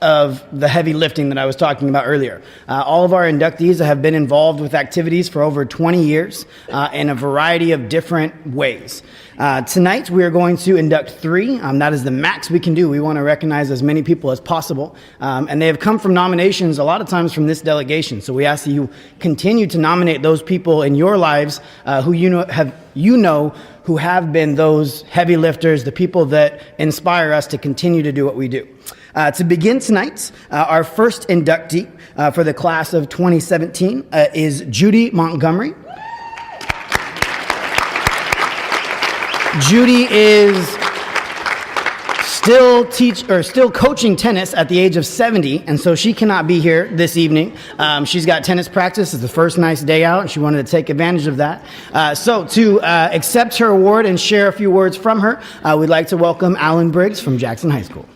of the heavy lifting that I was talking about earlier. All of our inductees have been involved with activities for over 20 years in a variety of different ways. Tonight we are going to induct 3. That is the max we can do. We want to recognize as many people as possible. And they have come from nominations a lot of times from this delegation. So we ask that you continue to nominate those people in your lives who who have been those heavy lifters, the people that inspire us to continue to do what we do. To begin tonight, our first inductee for the class of 2017 is Judy Montgomery. Judy is still coaching tennis at the age of 70, and so she cannot be here this evening. She's got tennis practice. It's the first nice day out, and she wanted to take advantage of that. So to accept her award and share a few words from her, we'd like to welcome Alan Briggs from Jackson High School.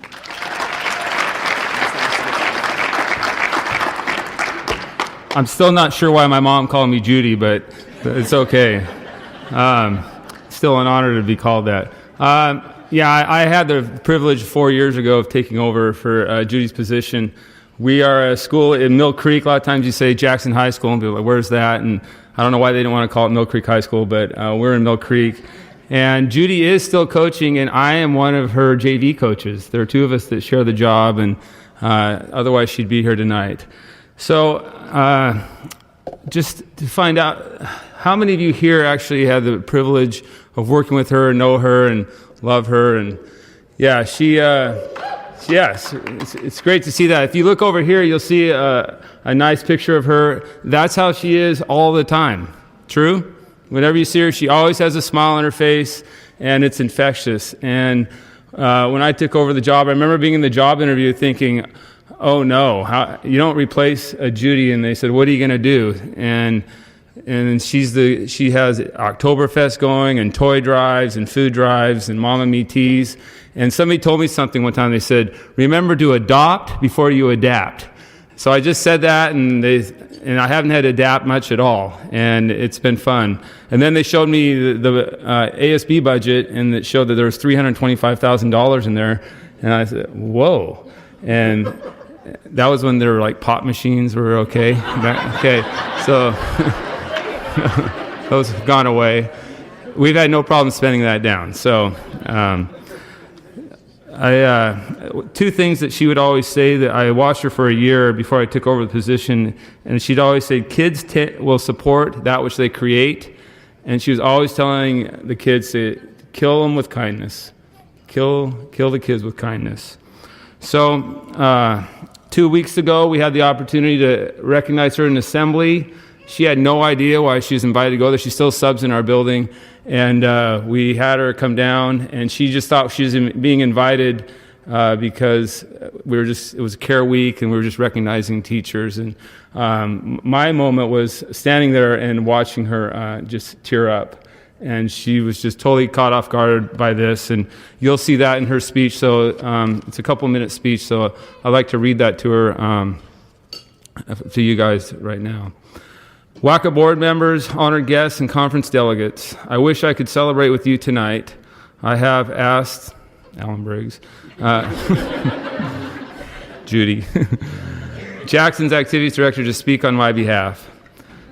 I'm still not sure why my mom called me Judy, but it's okay. Still an honor to be called that. I had the privilege 4 years ago of taking over for Judy's position. We are a school in Mill Creek. A lot of times you say Jackson High School, and people are like, where's that? And I don't know why they didn't want to call it Mill Creek High School, but we're in Mill Creek. And Judy is still coaching, and I am one of her JV coaches. There are 2 of us that share the job, and otherwise she'd be here tonight. So just to find out, how many of you here actually had the privilege of working with her, know her, and love her? And yeah, yes, it's great to see that. If you look over here, you'll see a nice picture of her. That's how she is all the time. True? Whenever you see her, she always has a smile on her face, and it's infectious. And when I took over the job, I remember being in the job interview thinking, oh no, you don't replace a Judy. And they said, what are you going to do? And she has Oktoberfest going, and toy drives, and food drives, and Mama Me Teas. And somebody told me something one time. They said, remember to adopt before you adapt. So I just said that, and I haven't had to adapt much at all, and it's been fun. And then they showed me the ASB budget, and it showed that there was $325,000 in there. And I said, whoa. And that was when there were like pop machines were okay. Okay, so those have gone away. We've had no problem spending that down. So 2 things that she would always say, that I watched her for a year before I took over the position, and she'd always say, kids will support that which they create. And she was always telling the kids to kill them with kindness. Kill the kids with kindness. So 2 weeks ago, we had the opportunity to recognize her in assembly. She had no idea why she was invited to go there. She still subs in our building. And we had her come down, and she just thought she was being invited because it was Care Week, and we were just recognizing teachers. And my moment was standing there and watching her just tear up. And she was just totally caught off guard by this. And you'll see that in her speech. So it's a couple-minute speech, so I'd like to read that to her, to you guys right now. WACA board members, honored guests, and conference delegates, I wish I could celebrate with you tonight. I have asked Alan Briggs, Judy, Jackson's activities director, to speak on my behalf.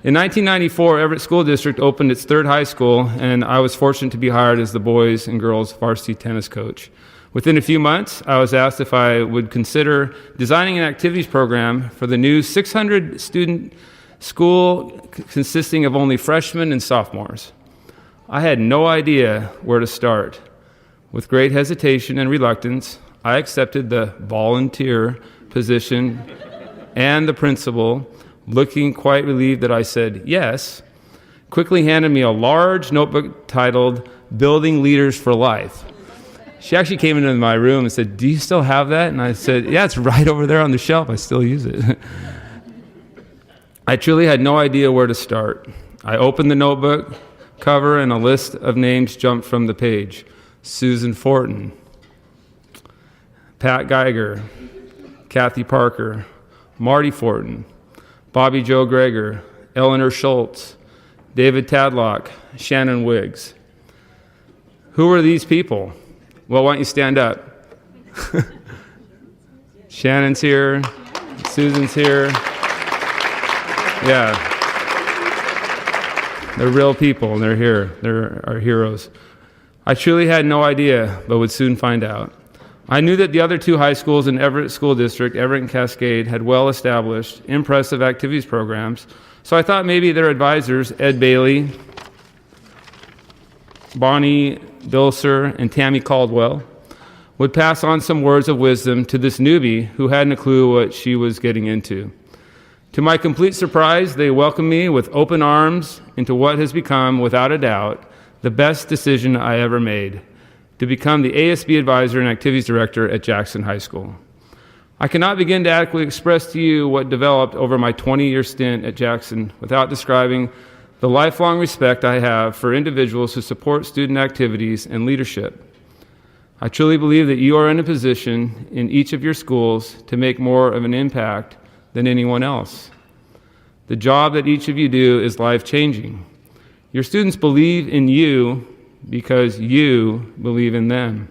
In 1994, Everett School District opened its 3rd high school, and I was fortunate to be hired as the boys and girls varsity tennis coach. Within a few months, I was asked if I would consider designing an activities program for the new 600-student school consisting of only freshmen and sophomores. I had no idea where to start. With great hesitation and reluctance, I accepted the volunteer position, and the principal, looking quite relieved that I said yes, quickly handed me a large notebook titled Building Leaders for Life. She actually came into my room and said, do you still have that? And I said, yeah, it's right over there on the shelf. I still use it. I truly had no idea where to start. I opened the notebook cover, and a list of names jumped from the page. Susan Fortin, Pat Geiger, Kathy Parker, Marty Fortin, Bobby Joe Greger, Eleanor Schultz, David Tadlock, Shannon Wiggs. Who are these people? Well, why don't you stand up? Shannon's here. Susan's here. Yeah. They're real people, and they're here. They're our heroes. I truly had no idea, but would soon find out. I knew that the other two high schools in Everett School District, Everett and Cascade, had well-established, impressive activities programs, so I thought maybe their advisors, Ed Bailey, Bonnie Bilser, and Tammy Caldwell, would pass on some words of wisdom to this newbie who hadn't a clue what she was getting into. To my complete surprise, they welcomed me with open arms into what has become, without a doubt, the best decision I ever made, to become the ASB advisor and activities director at Jackson High School. I cannot begin to adequately express to you what developed over my 20-year stint at Jackson without describing the lifelong respect I have for individuals who support student activities and leadership. I truly believe that you are in a position in each of your schools to make more of an impact than anyone else. The job that each of you do is life-changing. Your students believe in you because you believe in them.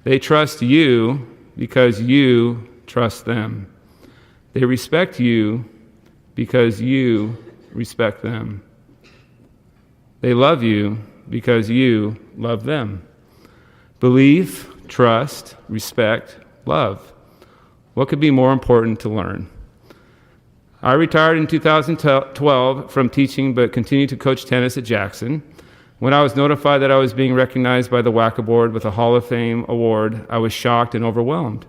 They trust you because you trust them. They respect you because you respect them. They love you because you love them. Belief, trust, respect, love. What could be more important to learn? I retired in 2012 from teaching, but continued to coach tennis at Jackson. When I was notified that I was being recognized by the WACA board with a Hall of Fame award, I was shocked and overwhelmed.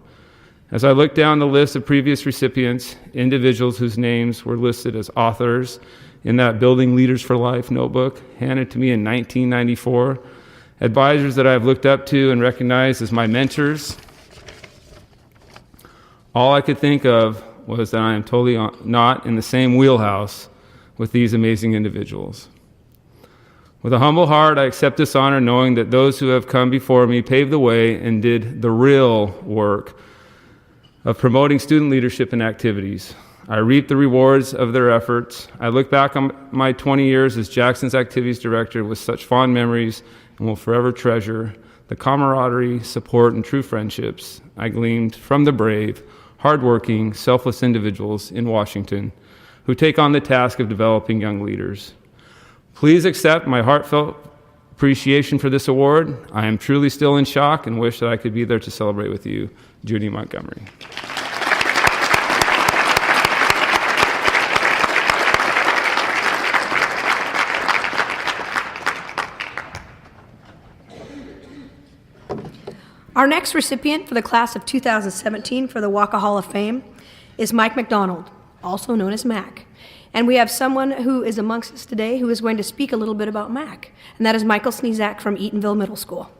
As I looked down the list of previous recipients, individuals whose names were listed as authors in that Building Leaders for Life notebook handed to me in 1994, advisors that I have looked up to and recognized as my mentors, all I could think of was that I am totally not in the same wheelhouse with these amazing individuals. With a humble heart, I accept this honor, knowing that those who have come before me paved the way and did the real work of promoting student leadership and activities. I reap the rewards of their efforts. I look back on my 20 years as Jackson's activities director with such fond memories and will forever treasure the camaraderie, support, and true friendships I gleaned from the brave, hardworking, selfless individuals in Washington who take on the task of developing young leaders. Please accept my heartfelt appreciation for this award. I am truly still in shock and wish that I could be there to celebrate with you, Judy Montgomery. Our next recipient for the class of 2017 for the WACA Hall of Fame is Mike Macdonald, also known as Mac. And we have someone who is amongst us today who is going to speak a little bit about Mac, and that is Michael Sneezak from Eatonville Middle School.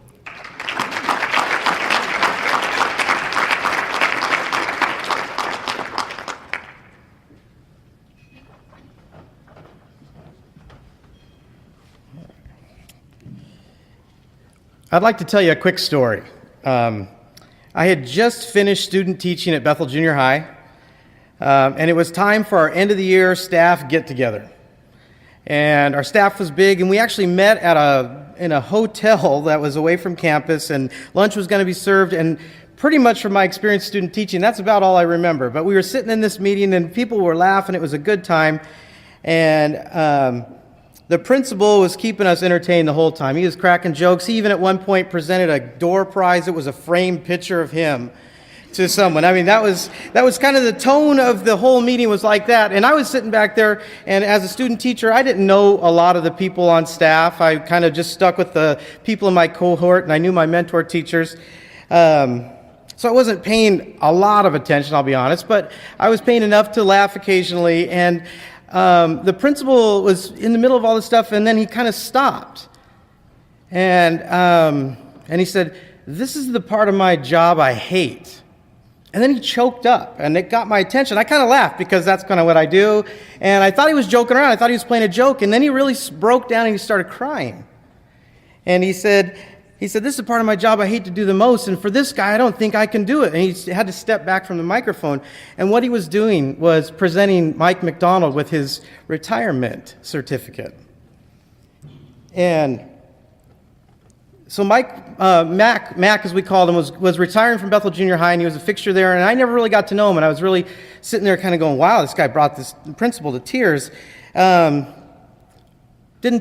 I'd like to tell you a quick story. I had just finished student teaching at Bethel Junior High, and it was time for our end-of-the-year staff get-together. And our staff was big, and we actually met in a hotel that was away from campus, and lunch was going to be served, and pretty much from my experience student teaching, that's about all I remember. But we were sitting in this meeting, and people were laughing. It was a good time, and the principal was keeping us entertained the whole time. He was cracking jokes. He even at one point presented a door prize. It was a framed picture of him to someone. I mean, that was kind of the tone of the whole meeting was like that. And I was sitting back there, and as a student teacher, I didn't know a lot of the people on staff. I kind of just stuck with the people in my cohort, and I knew my mentor teachers. So I wasn't paying a lot of attention, I'll be honest, but I was paying enough to laugh occasionally. And the principal was in the middle of all this stuff, and then he kind of stopped. And he said, "This is the part of my job I hate." And then he choked up, and it got my attention. I kind of laughed because that's kind of what I do. And I thought he was joking around. I thought he was playing a joke. And then he really broke down and he started crying. And he said, "This is the part of my job I hate to do the most. And for this guy, I don't think I can do it." And he had to step back from the microphone. And what he was doing was presenting Mike Macdonald with his retirement certificate. And So Mac, as we called him, was retiring from Bethel Junior High, and he was a fixture there, and I never really got to know him, and I was really sitting there kind of going, wow, this guy brought this principal to tears. Didn't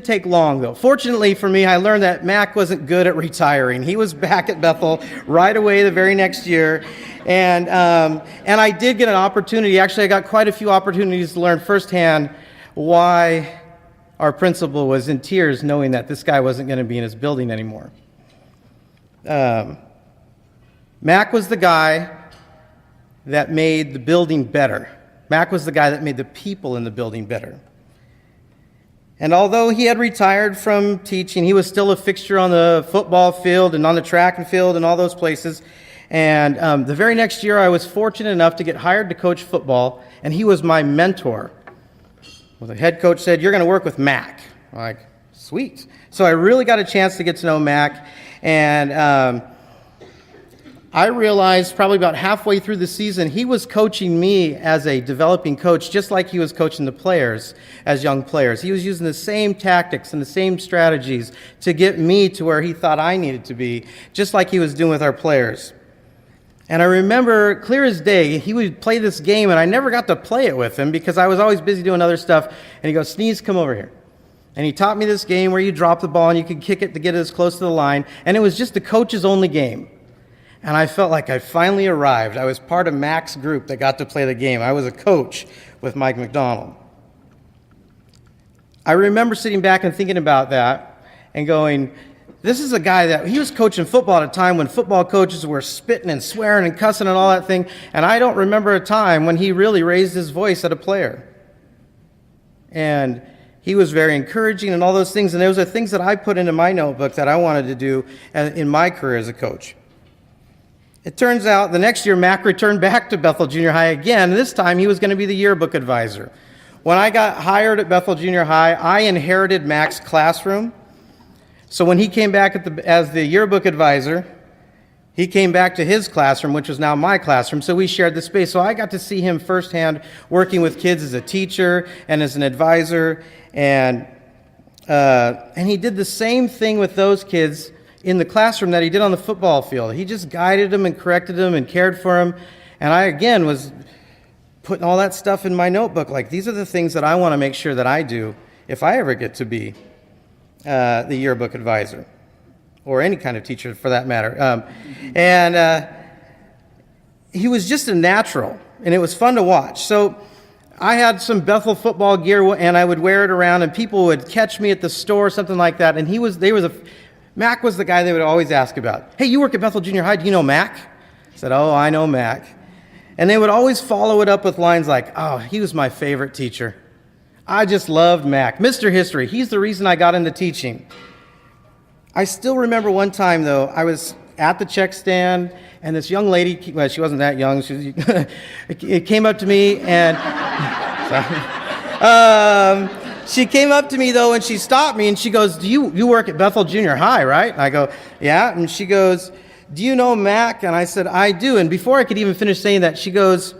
take long, though. Fortunately for me, I learned that Mac wasn't good at retiring. He was back at Bethel right away the very next year, and I did get an opportunity. Actually, I got quite a few opportunities to learn firsthand why our principal was in tears knowing that this guy wasn't going to be in his building anymore. Mac was the guy that made the building better. Mac was the guy that made the people in the building better. And although he had retired from teaching, he was still a fixture on the football field and on the track and field and all those places. And the very next year, I was fortunate enough to get hired to coach football, and he was my mentor. Well, the head coach said, "You're going to work with Mac." I'm like, sweet. So I really got a chance to get to know Mac, and I realized probably about halfway through the season, he was coaching me as a developing coach, just like he was coaching the players as young players. He was using the same tactics and the same strategies to get me to where he thought I needed to be, just like he was doing with our players. And I remember clear as day, he would play this game, and I never got to play it with him because I was always busy doing other stuff. And he goes, "Sneeze, come over here." And he taught me this game where you drop the ball and you could kick it to get it as close to the line. And it was just the coach's only game. And I felt like I finally arrived. I was part of Mac's group that got to play the game. I was a coach with Mike Macdonald. I remember sitting back and thinking about that and going, this is a guy that, he was coaching football at a time when football coaches were spitting and swearing and cussing and all that thing, and I don't remember a time when he really raised his voice at a player. And he was very encouraging and all those things, and those are things that I put into my notebook that I wanted to do in my career as a coach. It turns out the next year, Mac returned back to Bethel Junior High again. This time, he was going to be the yearbook advisor. When I got hired at Bethel Junior High, I inherited Mac's classroom. So when he came back as the yearbook advisor, he came back to his classroom, which was now my classroom, so we shared the space. So I got to see him firsthand working with kids as a teacher and as an advisor, and he did the same thing with those kids in the classroom that he did on the football field. He just guided them and corrected them and cared for them. And I, again, was putting all that stuff in my notebook. Like, these are the things that I want to make sure that I do if I ever get to be the yearbook advisor, or any kind of teacher for that matter. He was just a natural, and it was fun to watch. So I had some Bethel football gear, and I would wear it around, and people would catch me at the store or something like that, and Mac was the guy they would always ask about. "Hey, you work at Bethel Junior High, do you know Mac?" I said, "Oh, I know Mac." And they would always follow it up with lines like, "Oh, he was my favorite teacher. I just loved Mac. Mr. History, he's the reason I got into teaching." I still remember one time, though, I was at the check stand, and this young lady, well, she wasn't that young, it came up to me, and she came up to me, though, and she stopped me, and she goes, "Do you work at Bethel Junior High, right?" And I go, "Yeah." And she goes, "Do you know Mac?" And I said, "I do." And before I could even finish saying that, she goes,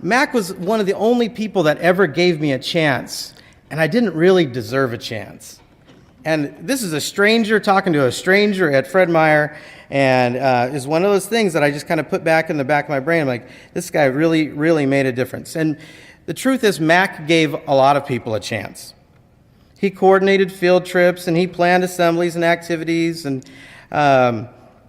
"Mac was one of the only people that ever gave me a chance, and I didn't really deserve a chance." And this is a stranger talking to a stranger at Fred Meyer, and is one of those things that I just kind of put back in the back of my brain. I'm like, this guy really, really made a difference. And the truth is, Mac gave a lot of people a chance. He coordinated field trips, and he planned assemblies and activities. And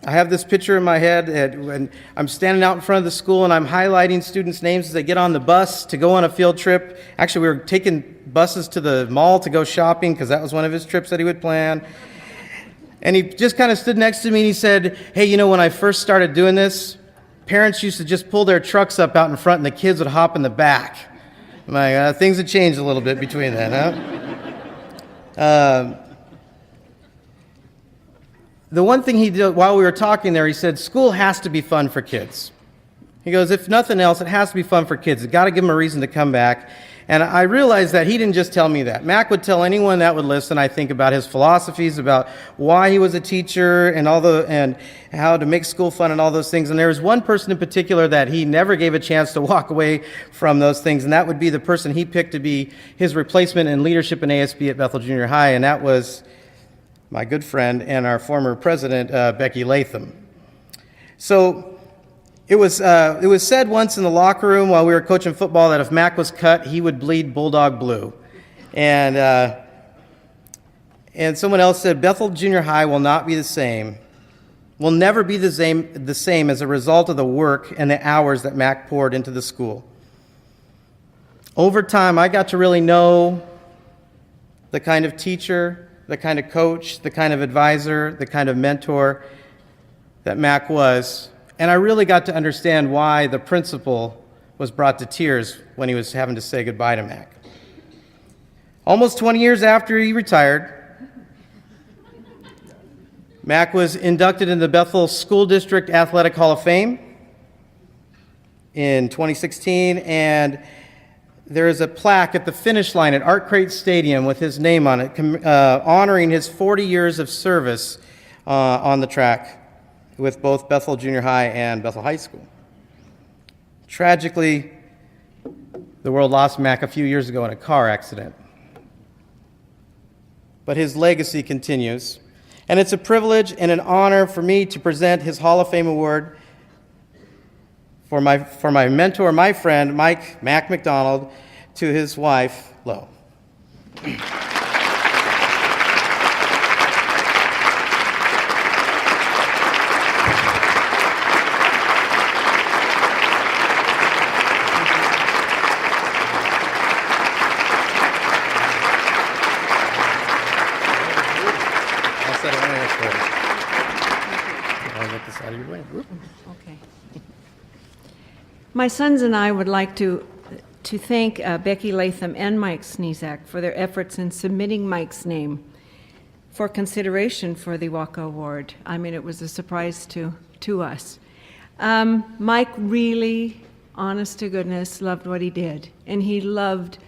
I have this picture in my head when I'm standing out in front of the school, and I'm highlighting students' names as they get on the bus to go on a field trip. Actually, we were taking buses to the mall to go shopping because that was one of his trips that he would plan. And he just kind of stood next to me, and he said, "Hey, you know, when I first started doing this, parents used to just pull their trucks up out in front, and the kids would hop in the back." I'm like, things have changed a little bit between then, huh? The one thing he did while we were talking there, he said, "School has to be fun for kids." He goes, "If nothing else, it has to be fun for kids. You've got to give them a reason to come back." And I realized that he didn't just tell me that. Mac would tell anyone that would listen, I think, about his philosophies, about why he was a teacher, and how to make school fun and all those things. And there was one person in particular that he never gave a chance to walk away from those things, and that would be the person he picked to be his replacement in leadership in ASB at Bethel Junior High, and that was my good friend, and our former president, Becky Latham. So it was said once in the locker room while we were coaching football that if Mac was cut, he would bleed bulldog blue. And someone else said, Bethel Junior High will not be the same, will never be the same as a result of the work and the hours that Mac poured into the school. Over time, I got to really know the kind of teacher, the kind of coach, the kind of advisor, the kind of mentor that Mac was. And I really got to understand why the principal was brought to tears when he was having to say goodbye to Mac. Almost 20 years after he retired, Mac was inducted into the Bethel School District Athletic Hall of Fame in 2016, and there is a plaque at the finish line at Art Crate Stadium with his name on it, honoring his 40 years of service on the track with both Bethel Junior High and Bethel High School. Tragically, the world lost Mac a few years ago in a car accident. But his legacy continues. And it's a privilege and an honor for me to present his Hall of Fame award for my mentor, my friend, Mac Macdonald, to his wife, Lo. Okay. My sons and I would like to thank Becky Latham and Mike Sneezak for their efforts in submitting Mike's name for consideration for the WACA Award. I mean, it was a surprise to us. Mike really, honest to goodness, loved what he did, and he loved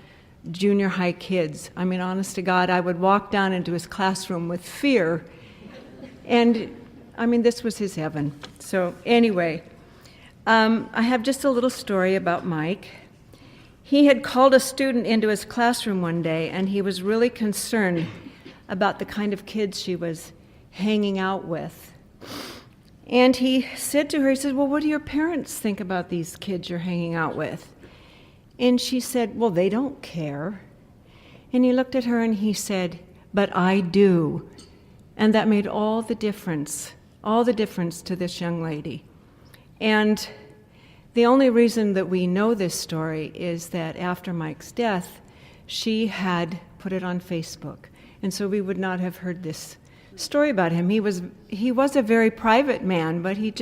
junior high kids. I mean, honest to God, I would walk down into his classroom with fear, and I mean, this was his heaven. So anyway, I have just a little story about Mike. He had called a student into his classroom one day, and he was really concerned about the kind of kids she was hanging out with. And he said to her, he said, well, what do your parents think about these kids you're hanging out with? And she said, well, they don't care. And he looked at her and he said, but I do. And that made all the difference to this young lady. And the only reason that we know this story is that after Mike's death, she had put it on Facebook. And so we would not have heard this story about him. He was a very private man, but he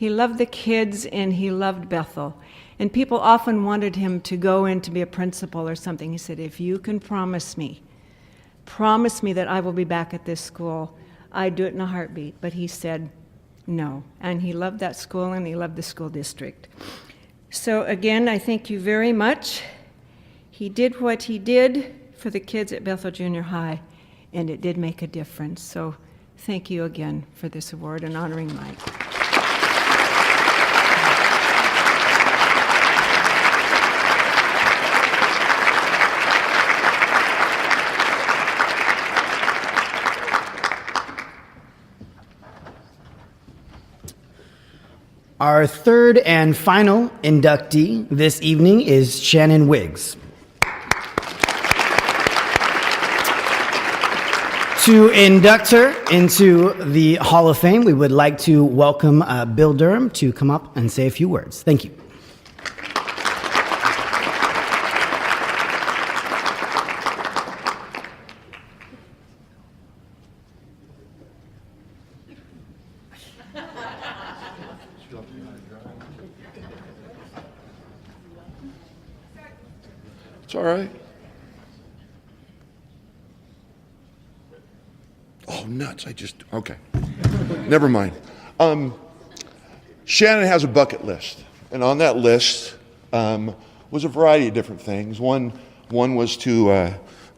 loved the kids and he loved Bethel. And people often wanted him to go in to be a principal or something. He said, if you can promise me that I will be back at this school, I'd do it in a heartbeat. But he said no. And he loved that school and he loved the school district. So again, I thank you very much. He did what he did for the kids at Bethel Junior High, and it did make a difference. So thank you again for this award and honoring Mike. Our third and final inductee this evening is Shannon Wiggs. To induct her into the Hall of Fame, we would like to welcome Bill Durham to come up and say a few words. Thank you. It's all right. Oh, nuts. Okay. Never mind. Shannon has a bucket list. And on that list was a variety of different things. One was to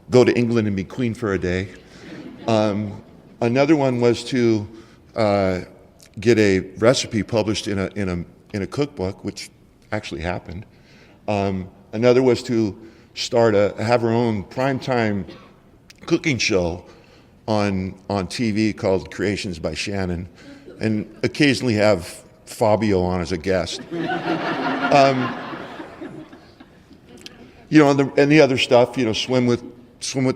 go to England and be queen for a day. Another one was to get a recipe published in a cookbook, which actually happened. Another was to have her own primetime cooking show on TV called Creations by Shannon, and occasionally have Fabio on as a guest. And the other stuff, swim with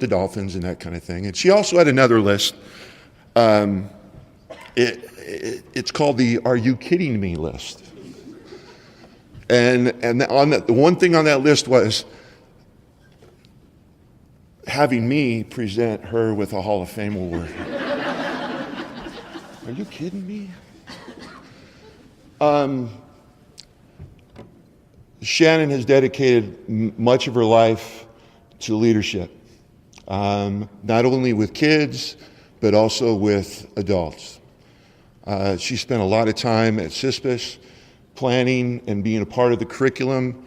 the dolphins and that kind of thing. And she also had another list. It's called the "Are You Kidding Me" list. And the one thing on that list was having me present her with a Hall of Fame award. Are you kidding me? Shannon has dedicated much of her life to leadership, not only with kids, but also with adults. She spent a lot of time at CISPAS planning and being a part of the curriculum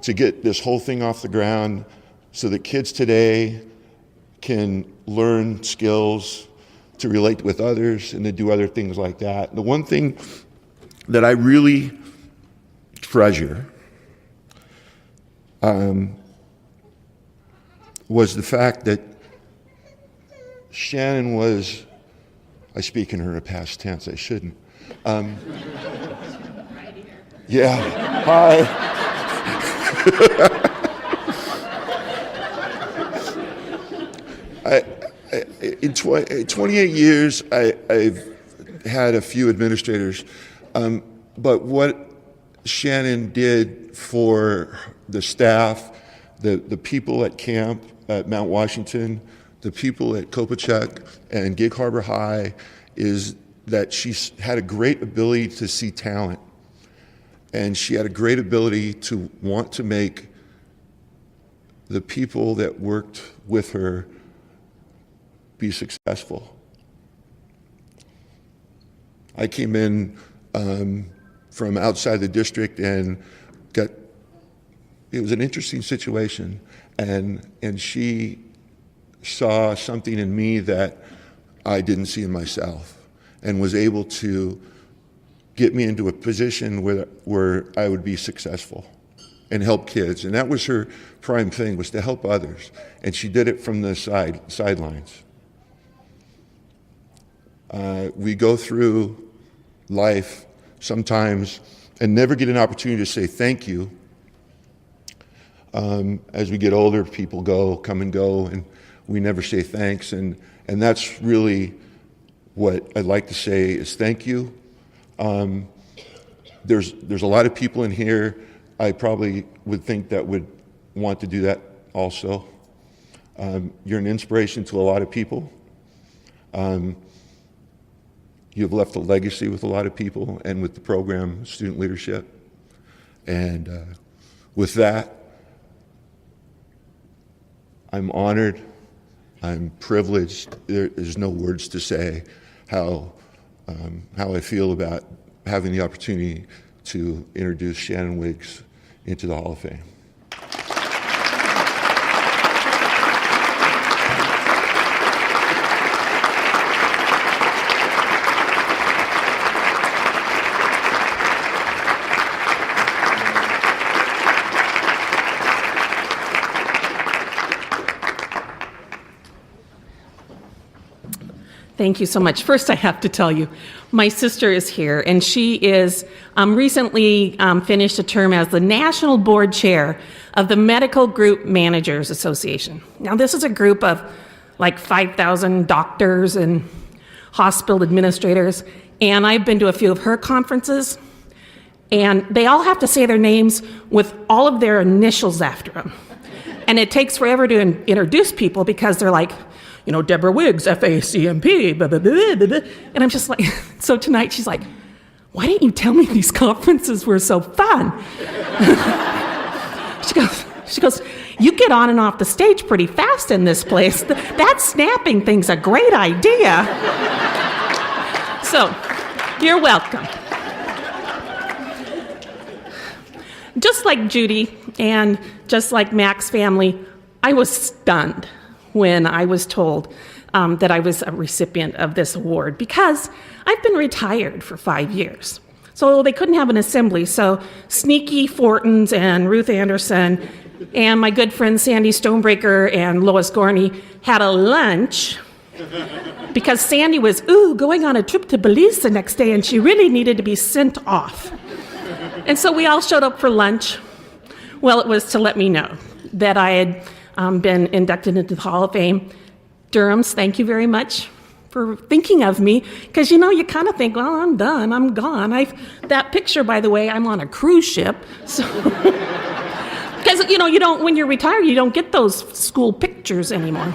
to get this whole thing off the ground so that kids today can learn skills to relate with others and to do other things like that. The one thing that I really treasure was the fact that Shannon was, I speak in her past tense, I shouldn't. Yeah, hi. In 28 years, I've had a few administrators, but what Shannon did for the staff, the people at camp at Mount Washington, the people at Kopachuk and Gig Harbor High, is that she had a great ability to see talent. And she had a great ability to want to make the people that worked with her be successful. I came in from outside the district and it was an interesting situation, and she saw something in me that I didn't see in myself, and was able to get me into a position where I would be successful and help kids. And that was her prime thing, was to help others. And she did it from the sidelines. We go through life sometimes and never get an opportunity to say thank you. As we get older, people come and go, and we never say thanks. And that's really what I'd like to say is thank you. There's a lot of people in here I probably would think that would want to do that also. You're an inspiration to a lot of people. You've left a legacy with a lot of people and with the program, student leadership. And with that, I'm honored, I'm privileged. There's no words to say how I feel about having the opportunity to introduce Shannon Wiggs into the Hall of Fame. Thank you so much. First, I have to tell you, my sister is here, and she is recently finished a term as the National Board Chair of the Medical Group Managers Association. Now, this is a group of like 5,000 doctors and hospital administrators, and I've been to a few of her conferences, and they all have to say their names with all of their initials after them. And it takes forever to introduce people because they're like, you know, Deborah Wiggs, FACMP, blah, blah, blah, blah, blah. And I'm just like, so tonight she's like, why didn't you tell me these conferences were so fun? She goes, you get on and off the stage pretty fast in this place. That snapping thing's a great idea. So, you're welcome. Just like Judy and just like Mac's family, I was stunned when I was told that I was a recipient of this award, because I've been retired for 5 years. So they couldn't have an assembly, so Sneaky Fortins and Ruth Anderson and my good friends Sandy Stonebreaker and Lois Gorney had a lunch because Sandy was, going on a trip to Belize the next day, and she really needed to be sent off. And so we all showed up for lunch. Well, it was to let me know that I had been inducted into the Hall of Fame. Durham's, thank you very much for thinking of me, because you kind of think, well, I'm done, I'm gone. That picture, by the way, I'm on a cruise ship, so because you don't, when you're retired, you don't get those school pictures anymore.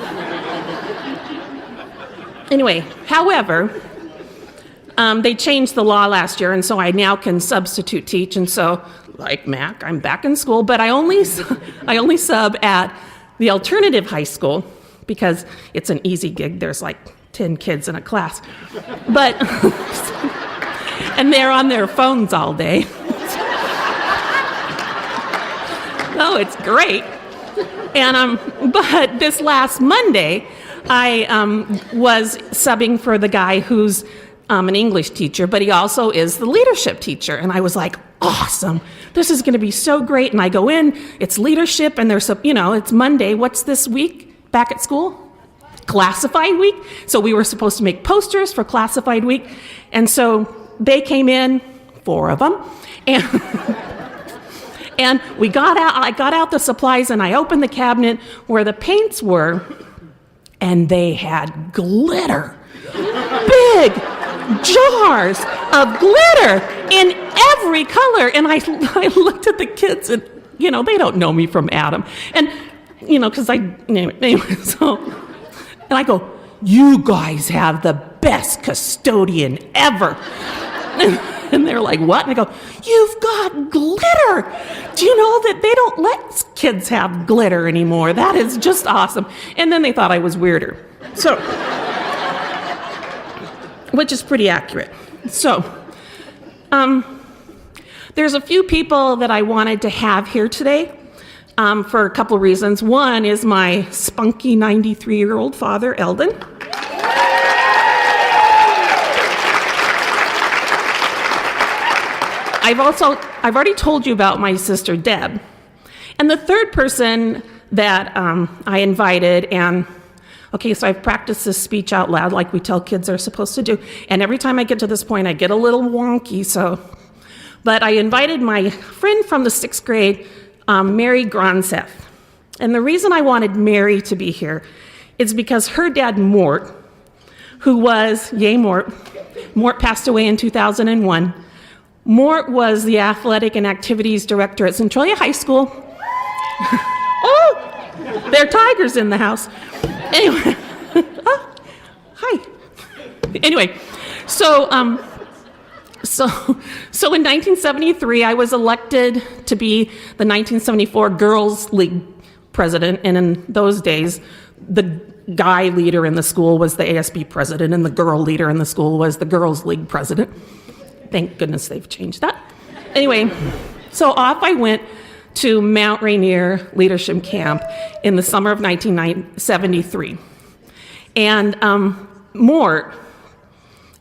Anyway, however, they changed the law last year, and so I now can substitute teach, and so like Mac, I'm back in school, but I only sub at the alternative high school because it's an easy gig. There's like 10 kids in a class, but and they're on their phones all day. Oh, it's great. And but this last Monday, I was subbing for the guy who's an English teacher, but he also is the leadership teacher. And I was like, awesome, this is going to be so great. And I go in, it's leadership, and there's it's Monday. What's this week back at school? Classified week. So we were supposed to make posters for classified week. And so they came in, 4 of them, and and we got out. I got out the supplies, and I opened the cabinet where the paints were, and they had glitter. Big jars of glitter in every color. And I looked at the kids, and they don't know me from Adam, and because anyway, so, and I go, you guys have the best custodian ever. And they're like, what? And I go, you've got glitter. Do you know that they don't let kids have glitter anymore? That is just awesome. And then they thought I was weirder. So, which is pretty accurate. So, there's a few people that I wanted to have here today for a couple reasons. One is my spunky 93-year-old father, Eldon. I've already told you about my sister, Deb. And the third person that I invited, and okay, so I've practiced this speech out loud like we tell kids they're supposed to do. And every time I get to this point, I get a little wonky, but I invited my friend from the 6th grade, Mary Gronseth. And the reason I wanted Mary to be here is because her dad, Mort, who was, Mort passed away in 2001. Mort was the athletic and activities director at Centralia High School. Oh, there are tigers in the house. Anyway, hi. Anyway, so in 1973, I was elected to be the 1974 Girls League president, and in those days, the guy leader in the school was the ASB president, and the girl leader in the school was the Girls League president. Thank goodness they've changed that. Anyway, so off I went to Mount Rainier Leadership Camp in the summer of 1973. And Mort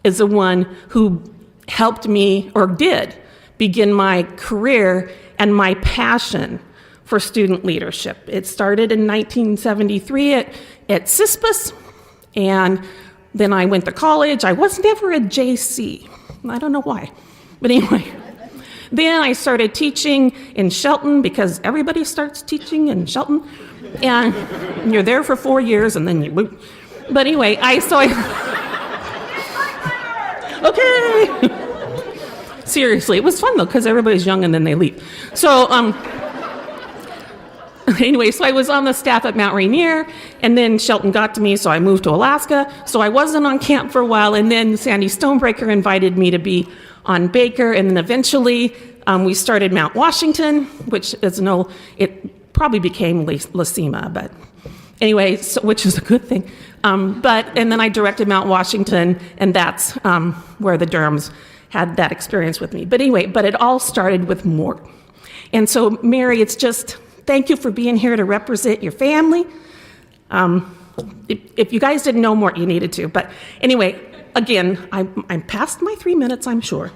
is the one who helped me, or did, begin my career and my passion for student leadership. It started in 1973 at CISPUS, and then I went to college. I was never a JC. I don't know why. But anyway, then I started teaching in Shelton, because everybody starts teaching in Shelton. And you're there for 4 years, and then you move. But anyway, okay. Seriously, it was fun, though, because everybody's young, and then they leave. So, anyway, so I was on the staff at Mount Rainier, and then Shelton got to me, so I moved to Alaska. So I wasn't on camp for a while, and then Sandy Stonebreaker invited me to be on Baker, and then eventually we started Mount Washington, which is it probably became Lacima, but anyway, which is a good thing. And then I directed Mount Washington, and that's where the Durhams had that experience with me. But anyway, it all started with Mort. And so, Mary, it's just, thank you for being here to represent your family. If you guys didn't know Mort, you needed to. But anyway, again, I'm past my 3 minutes, I'm sure.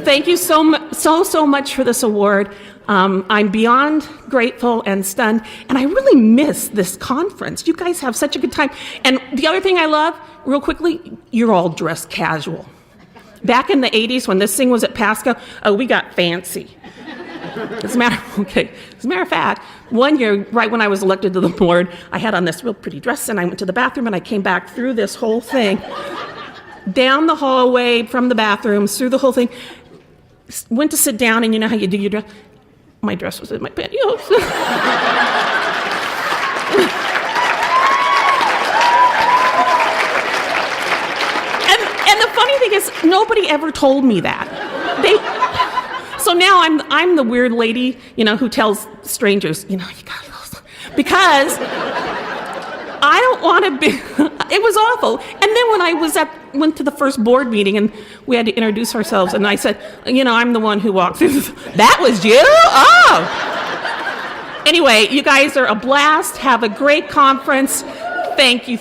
Thank you so much for this award. I'm beyond grateful and stunned, and I really miss this conference. You guys have such a good time. And the other thing I love, real quickly, you're all dressed casual. Back in the 80s when this thing was at Pasco, we got fancy. As a matter of fact, one year, right when I was elected to the board, I had on this real pretty dress, and I went to the bathroom, and I came back through this whole thing, down the hallway from the bathrooms, through the whole thing, went to sit down, and you know how you do your dress? My dress was in my pantyhose. and the funny thing is, nobody ever told me that. So now I'm the weird lady, who tells strangers, you gotta lose, because I don't want to be. It was awful. And then when I went to the first board meeting and we had to introduce ourselves, and I said, I'm the one who walked through. That was you? Oh. Anyway, you guys are a blast. Have a great conference. Thank you.